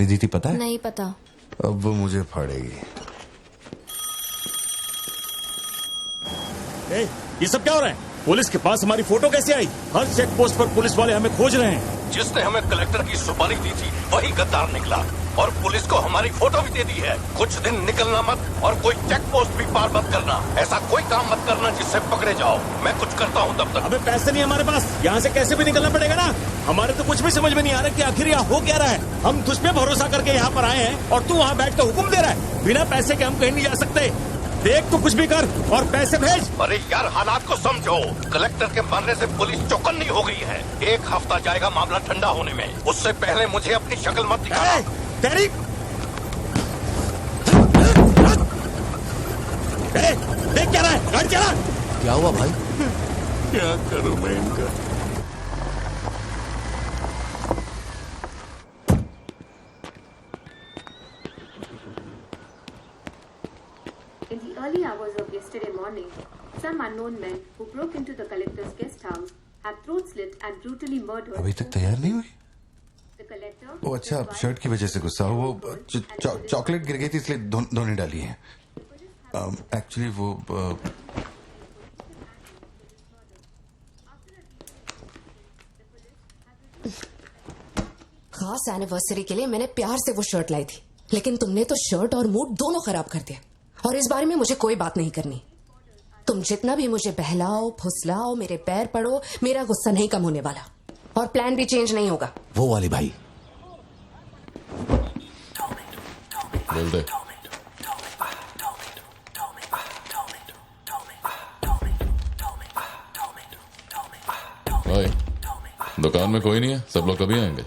विदिति पता है? नहीं पता। अब वो मुझे फाड़ेगी। ए, ये सब क्या हो रहा है? पुलिस के पास हमारी फोटो कैसे आई? हर चेक पोस्ट पर पुलिस वाले हमें खोज रहे हैं। जिसने हमें कलेक्टर की सुपारी दी थी वही गद्दार निकला और पुलिस को हमारी फोटो भी दे दी है। कुछ दिन निकलना मत और कोई चेक पोस्ट भी पार मत करना। ऐसा कोई काम मत करना जिससे पकड़े जाओ। मैं कुछ करता हूँ तब तक। अबे पैसे नहीं हमारे पास, यहाँ से कैसे भी निकलना पड़ेगा ना। हमारे तो कुछ भी समझ में नहीं आ रहा कि आखिर यहाँ हो क्या रहा है। हम तुझ पे भरोसा करके यहाँ पर आए हैं और तू वहाँ बैठ के हुक्म दे रहा है। बिना पैसे के हम कहीं नहीं जा सकते। देख तो कुछ भी कर और पैसे भेज। अरे यार हालात को समझो। कलेक्टर के मरने से पुलिस चौकन्नी हो गई है। 1 हफ्ता जाएगा मामला ठंडा होने में। उससे पहले मुझे अपनी शक्ल मत दिखाना। तेरी देख क्या रहा है? गाड़ी चला। क्या हुआ भाई? क्या करूं मैं इनका? In the early hours of yesterday morning, some unknown men who broke into the collector's guest house have throat slit and brutally murdered. अभी तक तैयार नहीं हुई? The collector. वो अच्छा, शर्ट की वजह से गुस्सा। वो चॉकलेट गिर गई थी इसलिए धोने डाली है। एक्चुअली वो खास एनिवर्सरी के लिए मैंने प्यार से वो शर्ट लाई थी, लेकिन तुमने तो शर्ट और मूड दोनों खराब कर दिया। और इस बारे में मुझे कोई बात नहीं करनी। तुम जितना भी मुझे बहलाओ फुसलाओ, मेरे पैर पड़ो, मेरा गुस्सा नहीं कम होने वाला और प्लान भी चेंज नहीं होगा। वो वाली भाई बोल दे। भाई दुकान में कोई नहीं है, सब लोग कभी आएंगे?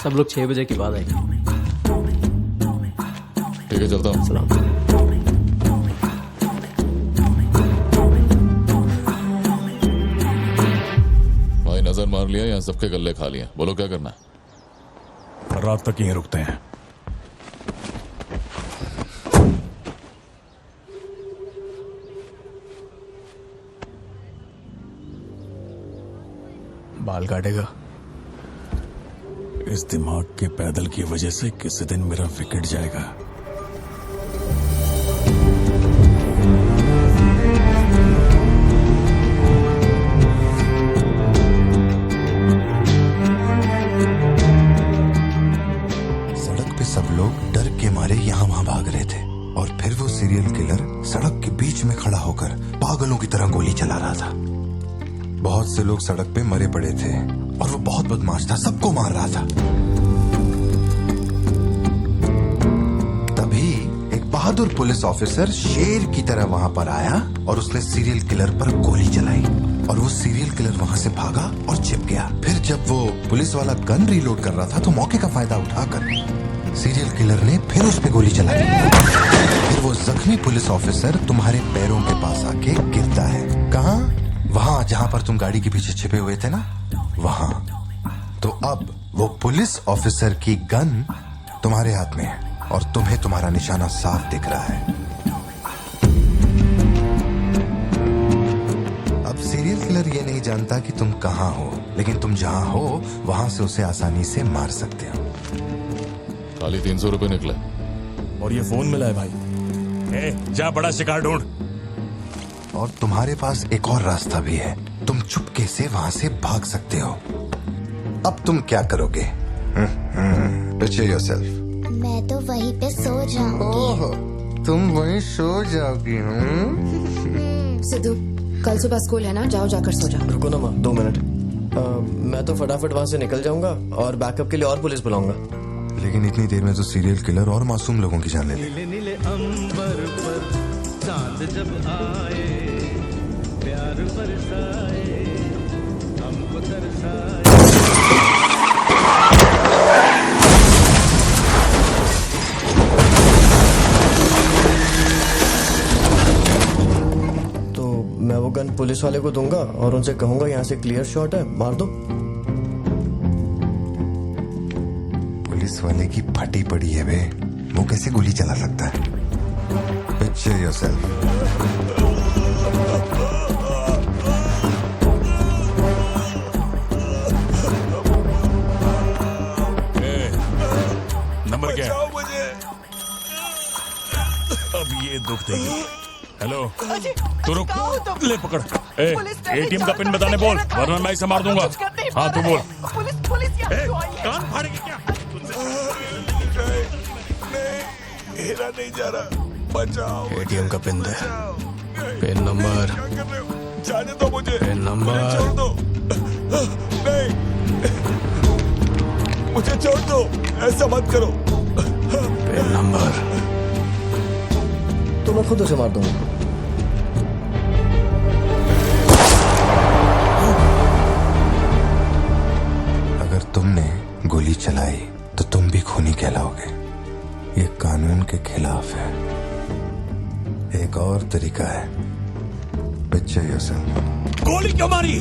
सब लोग 6 बजे के बाद आएंगे। ठीक है चलता हूँ। सलाम। भाई नजर मार लिया, यहाँ सबके गल्ले खा लिए। बोलो क्या करना है? रात तक यहीं रुकते हैं। बाल काटेगा। इस दिमाग के पैदल की वजह से किसी दिन मेरा विकेट जाएगा। सड़क पे सब लोग डर के मारे यहाँ वहाँ भाग रहे थे और फिर वो सीरियल किलर सड़क के बीच में खड़ा होकर पागलों की तरह गोली चला रहा था। बहुत से लोग सड़क पे मरे पड़े थे और वो बहुत बदमाश था, सबको मार रहा था। तभी एक बहादुर पुलिस ऑफिसर शेर की तरह वहां पर आया और उसने सीरियल किलर पर गोली चलाई और वो सीरियल किलर वहां से भागा और छिप गया। फिर जब वो पुलिस वाला गन रीलोड कर रहा था तो मौके का फायदा उठाकर सीरियल किलर ने फिर उस पे गोली चलाई। फिर वो जख्मी पुलिस ऑफिसर तुम्हारे पैरों के पास आके गिरता है। कहाँ? वहां जहां पर तुम गाड़ी के पीछे छिपे हुए थे ना, वहां। तो अब वो पुलिस ऑफिसर की गन तुम्हारे हाथ में है और तुम्हें तुम्हारा निशाना साफ दिख रहा है। अब सीरियल किलर ये नहीं जानता कि तुम कहां हो, लेकिन तुम जहां हो वहां से उसे आसानी से मार सकते हो। खाली 300 रुपए निकले और ये फोन मिला है भाई। जा बड़ा शिकार ढूंढ। और तुम्हारे पास एक और रास्ता भी है, तुम चुपके से वहां से भाग सकते हो। अब तुम क्या करोगे? Picture yourself. मैं तो वहीं पे सो जाऊंगी। तुम वहीं सो जाओगी? सिद्धू, कल सुबह स्कूल है ना, जाओ जाकर सो जाओ। रुको ना माँ, 2 मिनट। मैं तो फटाफट वहाँ से निकल जाऊंगा और बैकअप के लिए और पुलिस बुलाऊंगा। लेकिन इतनी देर में तो सीरियल किलर और मासूम लोगों की जान ले नीले नीले अंबर पर चांद जब आए, प्यार बरसाए, हमको तरसाए। तो मैं वो गन पुलिस वाले को दूंगा और उनसे कहूंगा यहाँ से क्लियर शॉट है, मार दो। पुलिस वाले की फटी पड़ी है बे, वो कैसे गोली चला सकता है? Picture yourself. दुख देगी। हेलो, तू रुक, ले पकड़। एटीएम का पिन बताने बोल, वरना मैं इसे मार दूंगा। हाँ तू बोल। कान फाड़ेगी क्या? मेरा नहीं जा रहा, बचाओ। एटीएम का पिन दे। Pin number. जाने दो मुझे। Pin number. छोड़ दो। नहीं, मुझे छोड़ दो, ऐसा मत करो। Pin number. तो मैं खुद उसे मार दूंगा। अगर तुमने गोली चलाई तो तुम भी खूनी कहलाओगे। ये कानून के खिलाफ है। एक और तरीका है, पिक्चर योरसेल्फ। गोली क्यों मारी?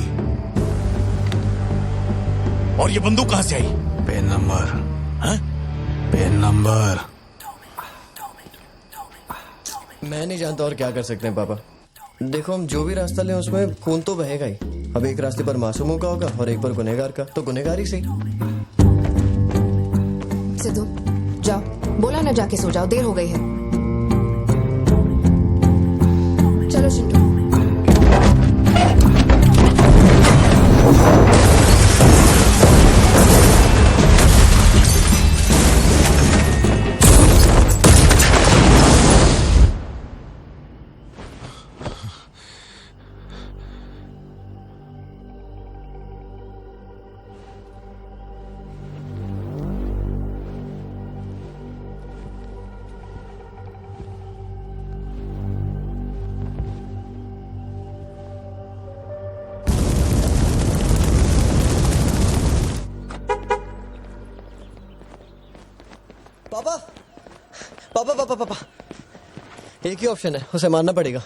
और ये बंदूक कहां से आई? Pin number. हाँ? Pin number. मैं नहीं जानता और क्या कर सकते हैं पापा। देखो, हम जो भी रास्ता लें उसमें खून तो बहेगा ही। अब एक रास्ते पर मासूमों का होगा और एक पर गुनहगार का, तो गुनहगार ही सही। सिद्धू जाओ, बोला ना जाके सो जाओ, देर हो गई है। चलो चिंटू। पापा पापा पापा पापा, एक ही ऑप्शन है, उसे मारना पड़ेगा।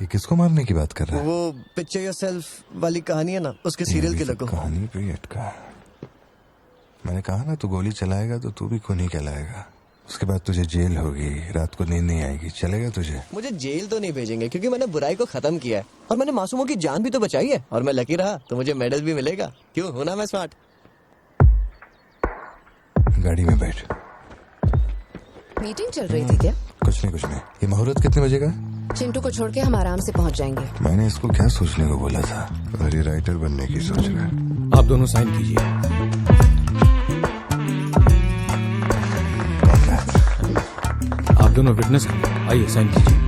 ये किसको मारने की बात कर रहा है? वो पिक्चर योरसेल्फ वाली कहानी है ना, उसके सीरियल ये किलर भी को। कहानी पे ही अटका है। मैंने कहा ना, तू गोली चलाएगा तो तू भी खूनी कहलाएगा। उसके बाद तुझे जेल होगी, रात को नींद नहीं आएगी। चलेगा तुझे? मुझे जेल तो नहीं भेजेंगे, क्योंकि मैंने बुराई को खत्म किया है और मैंने मासूमों की जान भी तो बचाई है। और मैं लकी रहा तो मुझे मेडल भी मिलेगा। क्यों, हूं ना मैं स्मार्ट? गाड़ी में बैठ। मीटिंग चल रही थी क्या? कुछ नहीं। ये मुहूर्त कितने बजे का? चिंटू को छोड़ के हम आराम से पहुंच जाएंगे। मैंने इसको क्या सोचने को बोला था? और ये राइटर बनने की सोच रहा है। आप दोनों साइन कीजिए। आप दोनों विटनेस हैं, आइए साइन कीजिए।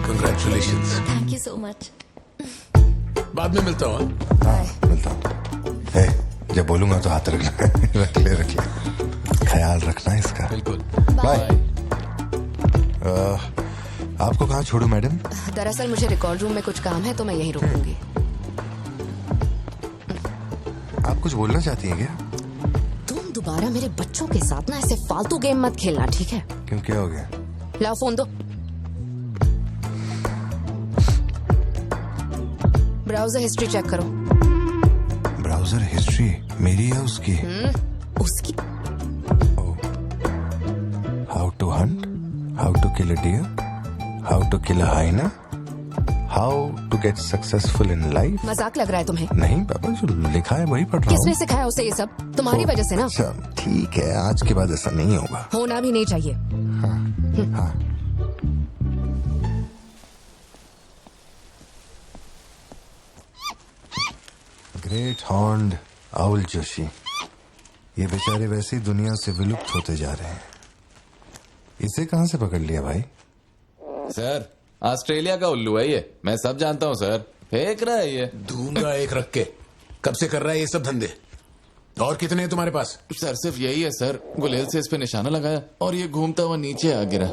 Congratulations. Thank you so much. बाद में मिलता हूँ। हाँ, मिलता हूँ। जब बोलूंगा तो हाथ रखना। रख ले। ख्याल रखना इसका। बिल्कुल। बाय। आपको कहाँ छोड़ूं मैडम? दरअसल मुझे रिकॉर्ड रूम में कुछ काम है तो मैं यहीं रुकूंगी। आप कुछ बोलना चाहती हैं क्या? तुम दोबारा मेरे बच्चों के साथ ना ऐसे फालतू गेम मत खेलना, ठीक है? क्यों, क्या हो गया? लाओ फोन दो। ब्राउजर हिस्ट्री चेक करो। ब्राउजर हिस्ट्री मेरी या उसकी? उसकी। How to hunt, how to kill a deer, how to kill a hyena, how to get successful in life. मजाक लग रहा है तुम्हें? नहीं पापा, जो लिखा है वही पढ़ रहा हूँ। किसने सिखाया उसे ये सब? तुम्हारी वजह से ना। अच्छा ठीक है, आज के बाद ऐसा नहीं होगा। होना भी नहीं चाहिए। हाँ। ग्रेट हॉर्न्ड आउल जोशी, ये बेचारे वैसी दुनिया से विलुप्त होते जा रहे हैं। इसे कहां से पकड़ लिया भाई? सर, ऑस्ट्रेलिया का उल्लू है ये, मैं सब जानता हूँ सर। फेंक रहा है ये। दूंगा एक रख के। कब से कर रहा है ये सब धंधे? और कितने हैं तुम्हारे पास? सर सिर्फ यही है सर, गुलेल से इस पे निशाना लगाया और ये घूमता हुआ नीचे आ गिरा।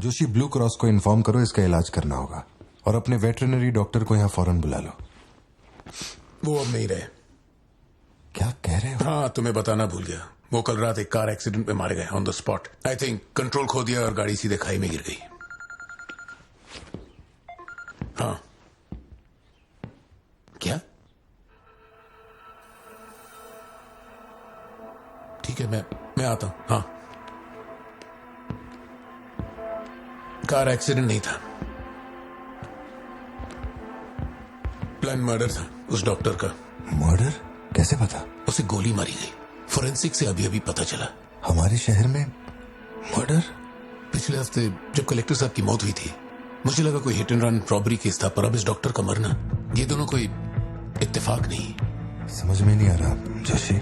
जोशी, ब्लू क्रॉस को इन्फॉर्म करो, इसका इलाज करना होगा। और अपने वेटरनरी डॉक्टर को यहाँ फौरन बुला लो। वो अब नहीं रहे। क्या कह रहे हो? हाँ, तुम्हें बताना भूल गया। वो कल रात एक कार एक्सीडेंट में मारे गए on the spot. I think control खो दिया और गाड़ी सीधे खाई में गिर गई। हाँ। क्या? ठीक है, मैं आता हूं। हाँ, कार एक्सीडेंट नहीं था, प्लान मर्डर था उस डॉक्टर का। मर्डर? कैसे पता? उसे गोली मारी गई। फोरेंसिक से अभी अभी पता चला। हमारे शहर में मर्डर? पिछले हफ्ते जब कलेक्टर साहब की मौत हुई थी मुझे लगा कोई hit and run robbery case था, पर अब इस डॉक्टर का मरना, ये दोनों कोई इत्तेफाक नहीं। समझ में नहीं आ रहा जोशी।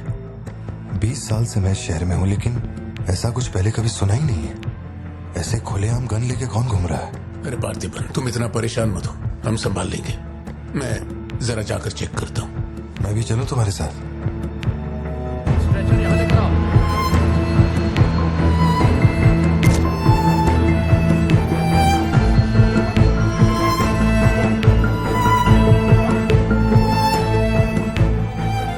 20 साल से मैं शहर में हूँ, लेकिन ऐसा कुछ पहले कभी सुना ही नहीं है। ऐसे खुलेआम गन लेके कौन घूम रहा है? अरे पार्थिबन, तुम इतना परेशान मत हो, हम संभाल लेंगे। मैं जरा जाकर चेक करता हूँ। मैं भी चलूं तुम्हारे साथ? स्ट्रेचर यहाँ लेकर आओ।